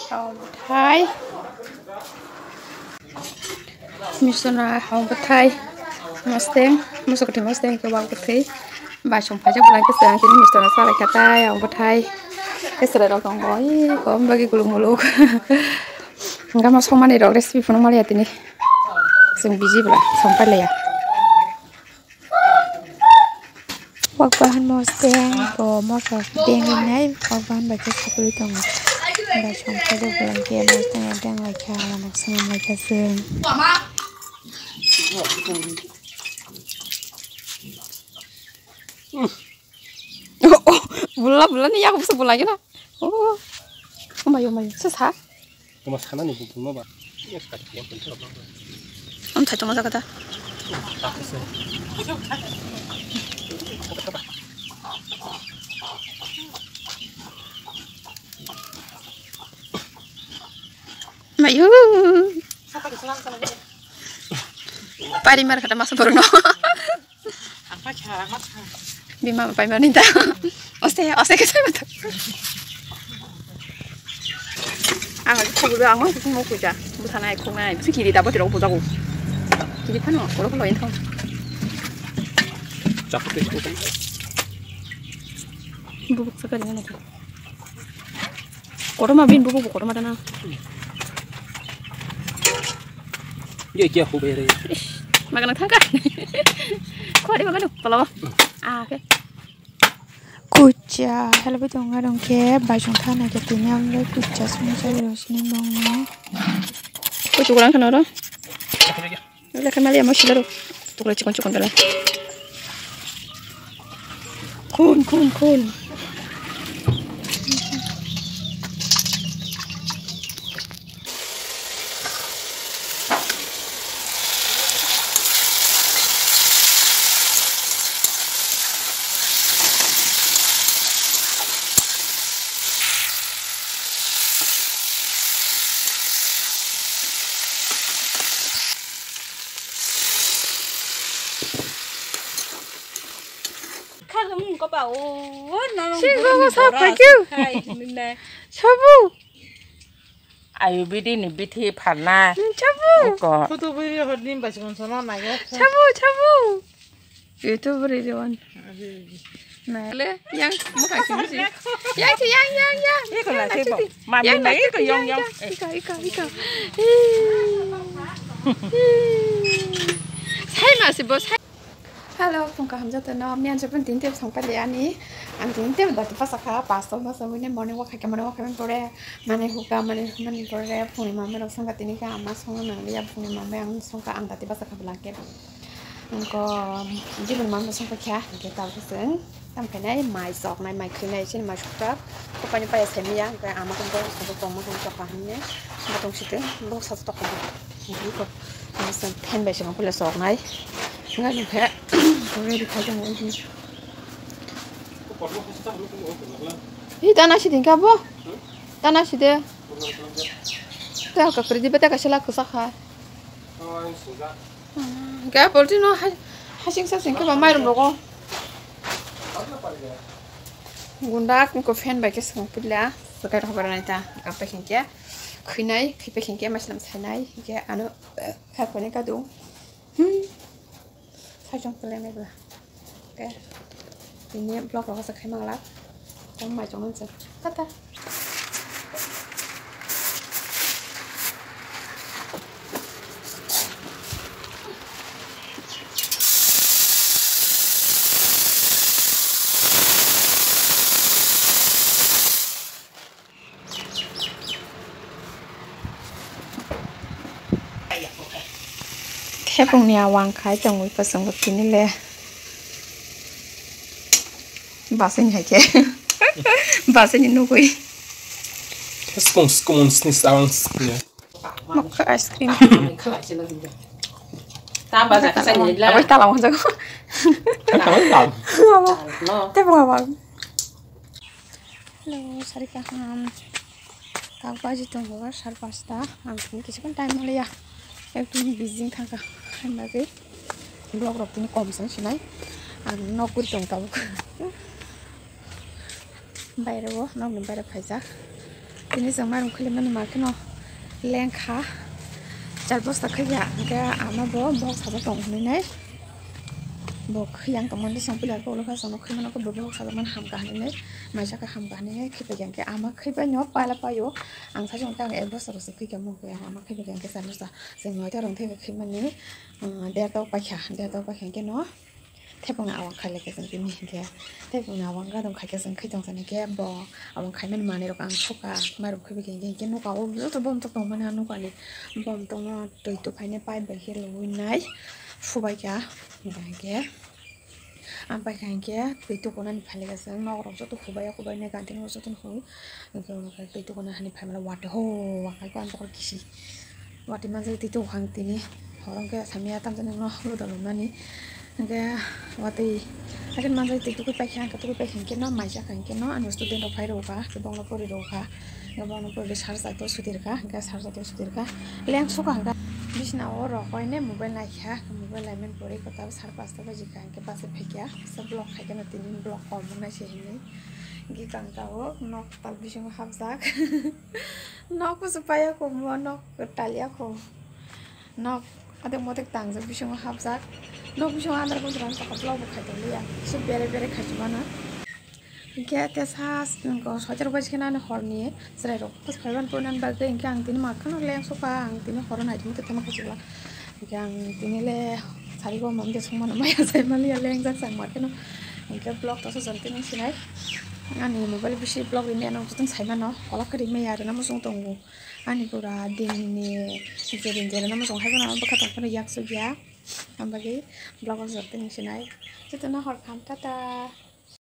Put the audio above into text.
Hai Misona hong thai mustang musuk di mustang ke bang putih bà chồng phải chắc là cái sườn chỉ mình sườn sao lại cả tay ông thai cái sườn đó còn gói có bagi gulung gulung nggak mau sama nih dok resipi pun mau lihat ini sing biji pula sampai lah ya bahan mustang có motor đen này bahan bagi sepuluh tong bà chồng phải chắc là cái mustang đang lại cả là một xem lại cái sườn bulan nih aku bisa lagi nah. Oh, mayu susah. Cuma sana nih bukan apa? Ini sekali yang penting apa? Saya cuma kata. Mayu. Pari mar kata masuk baru no. Apa cara makan? Bima apa yang minta? Oste ke saya betul. aku udah angin aku mau kerja. Bukan naik kok naik. Sih kiri dapat tidak bodoh. Kiri kan no, kalau ini kan. Capek itu kan. Bubuk sekali mana tu? Korma bin bubuk korma dana. Dia kia aku beri. Makan tangka. Kau ada makan tu? Kalau oke. Kucha, hello betul nggak dong ke? Baju tanah kita ni ambil kucha semua cari sini bangnya. Kucha kurang kan orang? Udah kembali ya masih lalu. Tukar cikon dulu. Kun. Có bảo nó Siapa sao phải kêu? Chabu. Ai biết đi nè biết thi phản na. Chabu. Có. Foto beri hot nim basi kon sono na ya. Chabu. Itu beri dewan. Nah, le, yang bukan sih. Yang. Ini còn là thêm bảo mà mình lấy cái yong. Ika. Saya masih bos. Halo, pungka hamzah tenom ni anjir penting tiap sampai lihat ni, anjing tiap dah tiap pasakah pasal masa ini morning walk kayak mana boleh, mana huka mana boleh, punya mama orang sangka ini kan amas orang nanti ya punya mama yang sangka angkat tiap pasakah belakang, engkau jadi mama sangka kya, kita tahu sen, sampai ni mai sok, mai kena sini mai suka, pokoknya payah semia, kayak amak engkau satu tomat engkau pahamnya, engkau situ, engkau satu tomat, engkau, masa ten besok engkau le sok nai. Enggak nih kayak udah dipajang lagi. Tanah sih tinggal boh. Tanah sih deh. Tuh aku kerja betul kasih laku sakar. Kayak boleh no hasing sing ke mamai rumah. Gundak ko fan baik sing pula. Sekarang kabar nanti apa kengkya. Khinai, kipe kengkya macam sanai. Kayak anu apa ni kadung. Sajong pelem lah. Oke. Ini blog lo sakit malah. Kamu mai jangan sih. Kata. Hep nia wang khai chồng người pasang vật kín le bà sinh hay ke bà sinh nu kui Skåns sniss mặc ice cream Ta bao giờ cái này là apa kita lawan jago te bawang hello sari kaham kau aja tunggu sar pasta angin kisah time mulai ya একটু বিজিং থাকা লাগে ব্লগ রপ্তানি কমছেন সিনাই আর নকুরি টংকাবো বাইরেও নকনি বাইরে ফাইজা ini sang marum khile man ma khno lengkha chal bosta khaya ga ama bo box sa tong ni nai bo khiyang kamon de sang pilar ko lo kha sang no khimano ko bo box sa man ham ka ni nai ma ja ka ham ka ni khipa yang ke ama khipa nyop pa la pa yo ang sa jong ta e bo sa ro se khi ka mo ko ama khipa yang ke sa no sa se ngoi ta rong the ka khiman ni de to pa kha ke no 태풍 아왕 칼레 계산 비미 게 태풍 아왕 가동 가게선 크정선에 게뭐 아왕 칼면 마네로 강 초가 마루 크비 게 노가 오도 bomto bom만 하는 거 아니 bomto 뭐 또이또 파이네 파이 베힐 위나이 후바이야 이게 안 파이게 또이또 고난 팔레가선 먹으러서 또 후바이네 간팅 오서 또 후 이거 또이또 고난 하니 파이면 와트 호 와가 관 또 기시 와티 만세 또이또 황티니 호랑게 삼이야 탐자는 거 흘러도 많이 Nga wati akan manjai tik tukui paikhan ke no maja kan ke no anu student of high roka ke bangla pori roka nga bangla pori sarsa to sudirka leng soka nga bisna o ro koine mobile na kha mobile lamen pori ko tab sar pasta baji kan ke pase phekya sab block khai kana tin block kom na se hini gi kan ta o nok tal bising habzak nok supaya ko mo nok talia ko nok ada motek tangza bising habzak no bising andar ko dran tak block khai to liya so bere khajmana ke tesas ko sojar baji kana ne horni srai ro pas khaiban punan bagde inke ang tin makhan leng sopa ang tin horon ai mute tema khajla ke ang tin le sari ko mamde sumana maya sai malia leng jak sang mar keno inke block to so jantin sinai ani mobile bisi block ini anong tutun sai mano ola kari me yar na musung tongu ani pura din ni jerin na musung haiban na bakatong kana yak so ya ambagi block jantin sinai tutuna hor kham tata